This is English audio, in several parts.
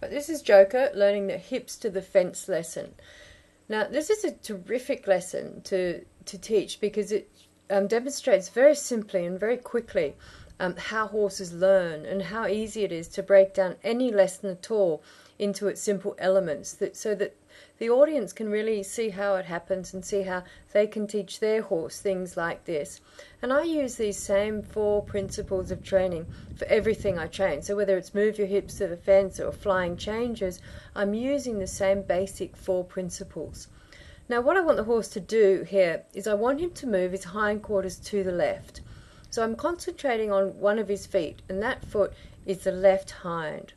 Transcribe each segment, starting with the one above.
But this is Joker learning the hips to the fence lesson. Now, this is a terrific lesson to teach because it demonstrates very simply and very quickly how horses learn and how easy it is to break down any lesson at all into its simple elements, so that the audience can really see how it happens and see how they can teach their horse things like this. And I use these same 4 principles of training for everything I train. So whether it's move your hips to the fence or flying changes, I'm using the same basic 4 principles. Now what I want the horse to do here is I want him to move his hindquarters to the left. So I'm concentrating on one of his feet, and that foot is the left hind.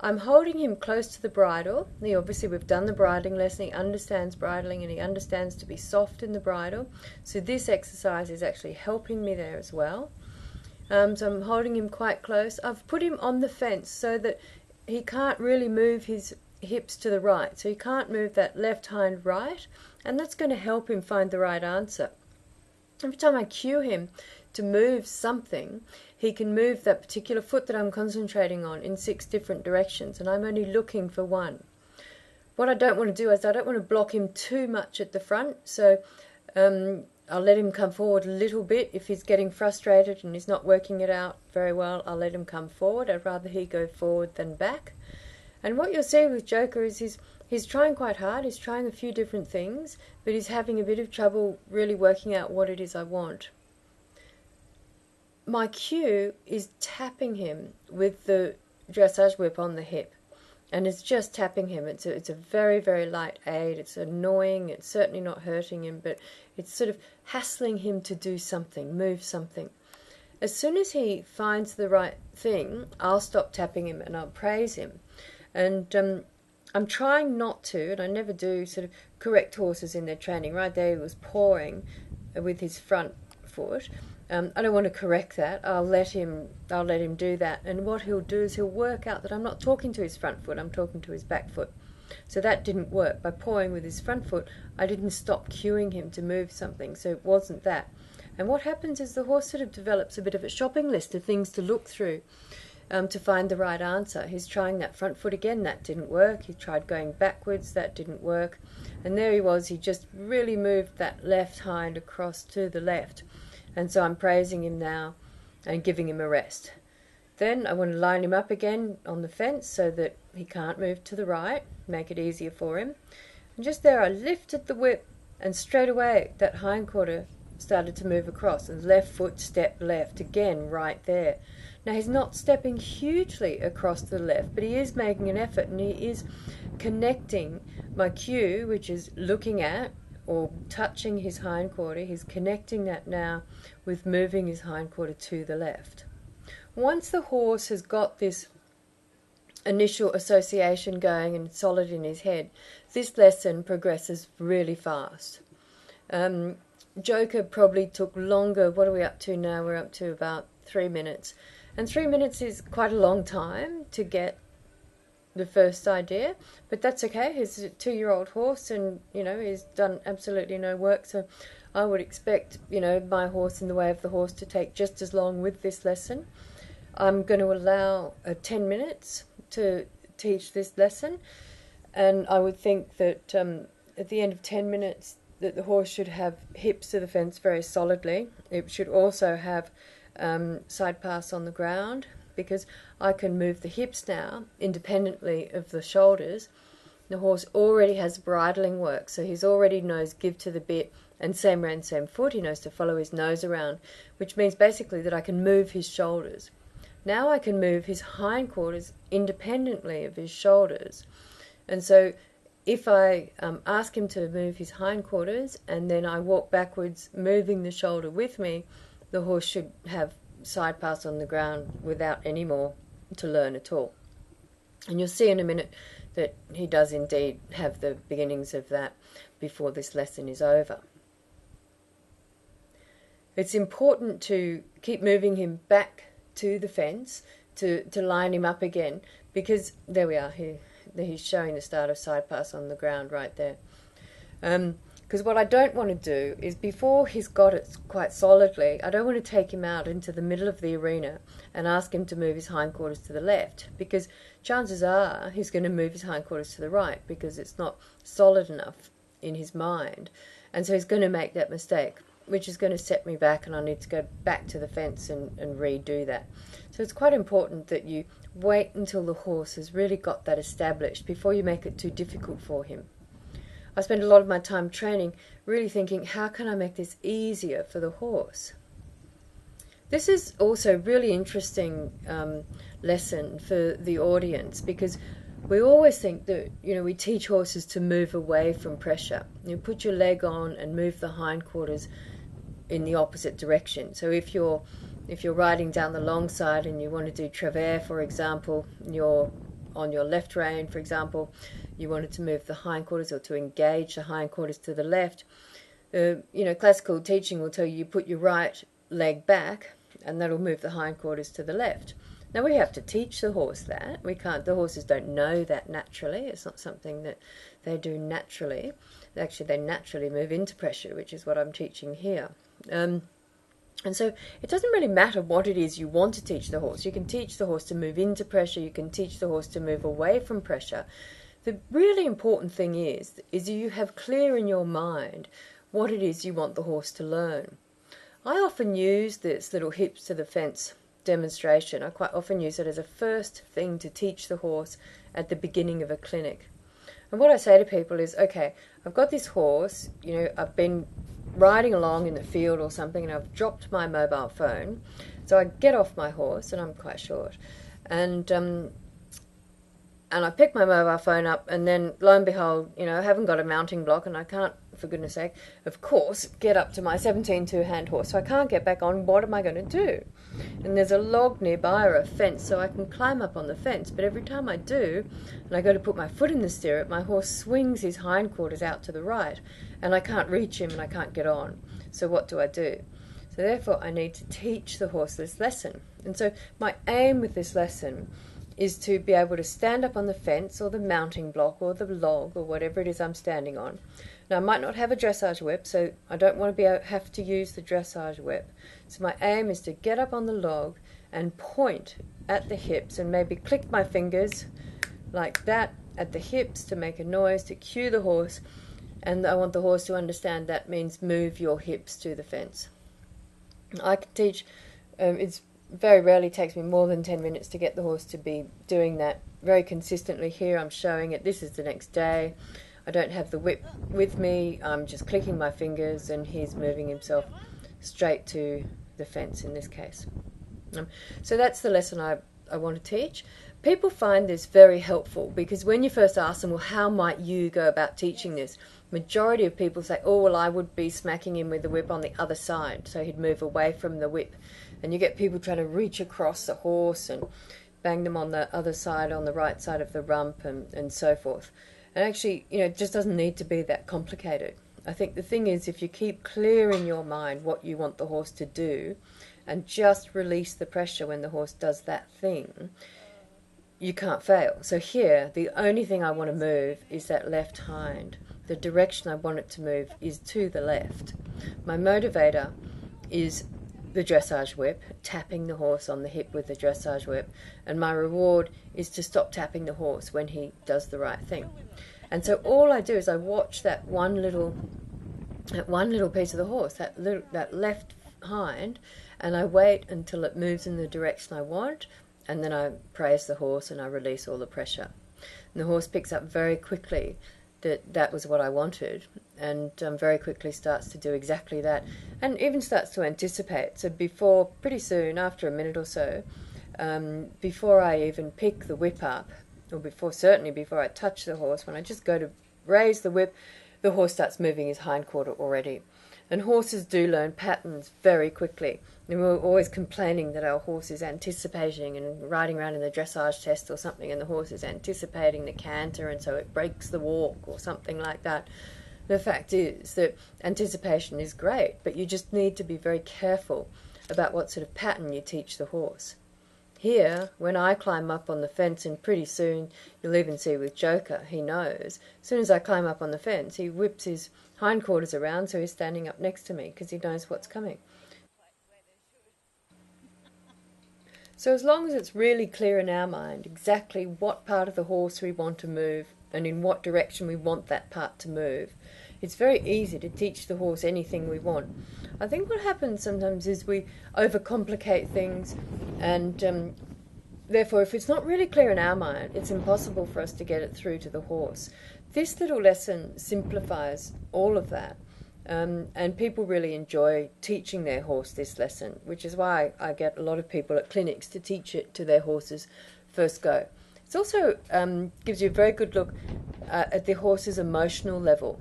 I'm holding him close to the bridle. Now, obviously we've done the bridling lesson. He understands bridling and he understands to be soft in the bridle. So this exercise is actually helping me there as well. So I'm holding him quite close. I've put him on the fence so that he can't really move his hips to the right. So he can't move that left hind right, and that's going to help him find the right answer. Every time I cue him to move something, he can move that particular foot that I'm concentrating on in 6 different directions, and I'm only looking for one. What I don't want to do is I don't want to block him too much at the front, so I'll let him come forward a little bit. If he's getting frustrated and he's not working it out very well, I'll let him come forward. I'd rather he go forward than back. And what you'll see with Joker is he's trying quite hard. He's trying a few different things, but he's having a bit of trouble really working out what it is I want. My cue is tapping him with the dressage whip on the hip, and it's just tapping him. It's a very, very light aid. It's annoying. It's certainly not hurting him, but it's sort of hassling him to do something, move something. As soon as he finds the right thing, I'll stop tapping him and I'll praise him. And I'm trying not to, and I never do, sort of correct horses in their training. Right there he was pawing with his front foot. I don't want to correct that. I'll let him do that. And what he'll do is he'll work out that I'm not talking to his front foot, I'm talking to his back foot. So that didn't work. By pawing with his front foot, I didn't stop cueing him to move something, so it wasn't that. And what happens is the horse sort of develops a bit of a shopping list of things to look through to find the right answer. He's trying that front foot again, that didn't work. He tried going backwards, that didn't work. And there he was, he just really moved that left hind across to the left. And so I'm praising him now and giving him a rest. Then I want to line him up again on the fence so that he can't move to the right, make it easier for him. And just there I lifted the whip, and straight away that hindquarter started to move across, and left foot step left again right there. Now he's not stepping hugely across to the left, but he is making an effort, and he is connecting my cue, which is looking at or touching his hindquarter. He's connecting that now with moving his hindquarter to the left. Once the horse has got this initial association going and solid in his head, this lesson progresses really fast. Joker probably took longer. What are we up to now? We're up to about 3 minutes. And 3 minutes is quite a long time to get the first idea, but that's okay. He's a 2-year-old horse, and he's done absolutely no work, so I would expect my horse in the way of the horse to take just as long with this lesson. I'm going to allow 10 minutes to teach this lesson, and I would think that at the end of 10 minutes that the horse should have hips to the fence very solidly. It should also have side pass on the ground, because I can move the hips now independently of the shoulders. The horse already has bridling work, so he's already knows give to the bit, and same rein, same foot. He knows to follow his nose around, which means basically that I can move his shoulders. Now I can move his hindquarters independently of his shoulders. And so if I ask him to move his hindquarters and then I walk backwards moving the shoulder with me, the horse should have side pass on the ground without any more to learn at all. And you'll see in a minute that he does indeed have the beginnings of that before this lesson is over. It's important to keep moving him back to the fence to line him up again, because there we are, he's showing the start of side pass on the ground right there. Because what I don't want to do is, before he's got it quite solidly, I don't want to take him out into the middle of the arena and ask him to move his hindquarters to the left, because chances are he's going to move his hindquarters to the right because it's not solid enough in his mind. And so he's going to make that mistake, which is going to set me back, and I need to go back to the fence and redo that. So it's quite important that you wait until the horse has really got that established before you make it too difficult for him. I spend a lot of my time training really thinking, how can I make this easier for the horse? This is also a really interesting lesson for the audience, because we always think that, we teach horses to move away from pressure. You put your leg on and move the hindquarters in the opposite direction. So if you're riding down the long side and you want to do travers, for example, you're on your left rein, for example, you wanted to move the hindquarters or to engage the hindquarters to the left. Classical teaching will tell you put your right leg back, and that'll move the hindquarters to the left. Now we have to teach the horse that. The horses don't know that naturally. It's not something that they do naturally. Actually, they naturally move into pressure, which is what I'm teaching here. And so it doesn't really matter what it is you want to teach the horse. You can teach the horse to move into pressure. You can teach the horse to move away from pressure. The really important thing is you have clear in your mind what it is you want the horse to learn. I often use this little hips to the fence demonstration. I quite often use it as a first thing to teach the horse at the beginning of a clinic. And what I say to people is, okay, I've got this horse, I've been riding along in the field or something, and I've dropped my mobile phone. So I get off my horse, and I'm quite short, and I pick my mobile phone up, and then lo and behold, I haven't got a mounting block, and I can't, for goodness sake, of course, get up to my 17 two-hand horse. So I can't get back on. What am I going to do? And there's a log nearby or a fence, so I can climb up on the fence. But every time I do, and I go to put my foot in the stirrup, my horse swings his hindquarters out to the right, and I can't reach him and I can't get on. So what do I do? So therefore, I need to teach the horse this lesson. And so my aim with this lesson is to be able to stand up on the fence or the mounting block or the log or whatever it is I'm standing on. Now, I might not have a dressage whip, so I don't want to have to use the dressage whip. So my aim is to get up on the log and point at the hips and maybe click my fingers like that at the hips to make a noise, to cue the horse. And I want the horse to understand that means move your hips to the fence. I can teach, it's very rarely takes me more than 10 minutes to get the horse to be doing that very consistently. Here I'm showing it. This is the next day. I don't have the whip with me. I'm just clicking my fingers, and he's moving himself straight to the fence in this case. So that's the lesson I want to teach. People find this very helpful, because when you first ask them, well, how might you go about teaching this? Majority of people say, oh, well, I would be smacking him with the whip on the other side, so he'd move away from the whip. And you get people trying to reach across the horse and bang them on the other side, on the right side of the rump, and so forth. And actually, it just doesn't need to be that complicated. I think the thing is, if you keep clear in your mind what you want the horse to do, and just release the pressure when the horse does that thing, you can't fail. So here, the only thing I want to move is that left hind. The direction I want it to move is to the left. My motivator is the dressage whip, tapping the horse on the hip with the dressage whip, and my reward is to stop tapping the horse when he does the right thing. And so all I do is I watch that one little piece of the horse, that left hind, and I wait until it moves in the direction I want, and then I praise the horse and I release all the pressure. And the horse picks up very quickly that was what I wanted, and very quickly starts to do exactly that, and even starts to anticipate. So pretty soon, after a minute or so, before I even pick the whip up, or certainly before I touch the horse, when I just go to raise the whip, the horse starts moving his hindquarter already. And horses do learn patterns very quickly. And we're always complaining that our horse is anticipating and riding around in the dressage test or something, and the horse is anticipating the canter, and so it breaks the walk or something like that. The fact is that anticipation is great, but you just need to be very careful about what sort of pattern you teach the horse. Here, when I climb up on the fence, and pretty soon you'll even see with Joker, he knows, as soon as I climb up on the fence, he whips his hindquarters around so he's standing up next to me because he knows what's coming. So as long as it's really clear in our mind exactly what part of the horse we want to move and in what direction we want that part to move, it's very easy to teach the horse anything we want. I think what happens sometimes is we overcomplicate things, and therefore if it's not really clear in our mind, it's impossible for us to get it through to the horse. This little lesson simplifies all of that. And people really enjoy teaching their horse this lesson, which is why I get a lot of people at clinics to teach it to their horses first go. It also gives you a very good look at the horse's emotional level.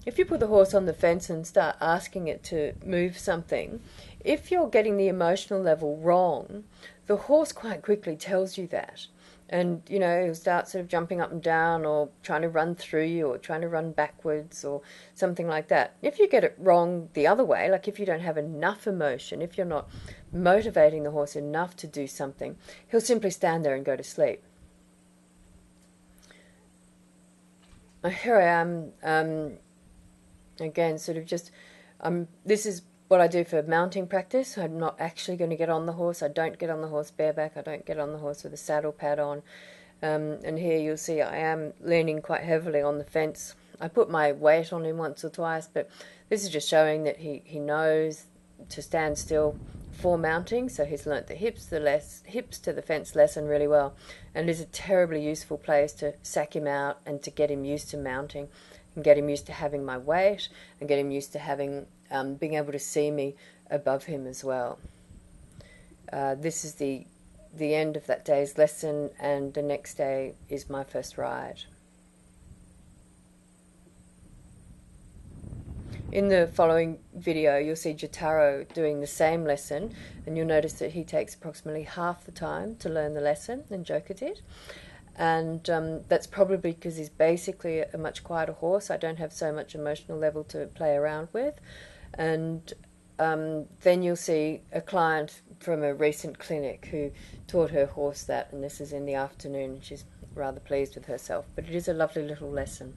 If you put the horse on the fence and start asking it to move something, if you're getting the emotional level wrong, the horse quite quickly tells you that. And, you know, he'll start sort of jumping up and down or trying to run through you or trying to run backwards or something like that. If you get it wrong the other way, like if you don't have enough emotion, if you're not motivating the horse enough to do something, he'll simply stand there and go to sleep. Here I am, again, sort of just, this is what I do for mounting practice. I'm not actually going to get on the horse. I don't get on the horse bareback. I don't get on the horse with a saddle pad on. And here you'll see I am leaning quite heavily on the fence. I put my weight on him once or twice, but this is just showing that he knows to stand still for mounting. So he's learnt the hips to the fence lesson really well. And it is a terribly useful place to sack him out and to get him used to mounting and get him used to having my weight and get him used to having being able to see me above him as well. This is the end of that day's lesson, and the next day is my first ride. In the following video you'll see Jotaro doing the same lesson, and you'll notice that he takes approximately half the time to learn the lesson than Joker did. And that's probably because he's basically a much quieter horse. I don't have so much emotional level to play around with. And then you'll see a client from a recent clinic who taught her horse that, and this is in the afternoon, and she's rather pleased with herself. But it is a lovely little lesson.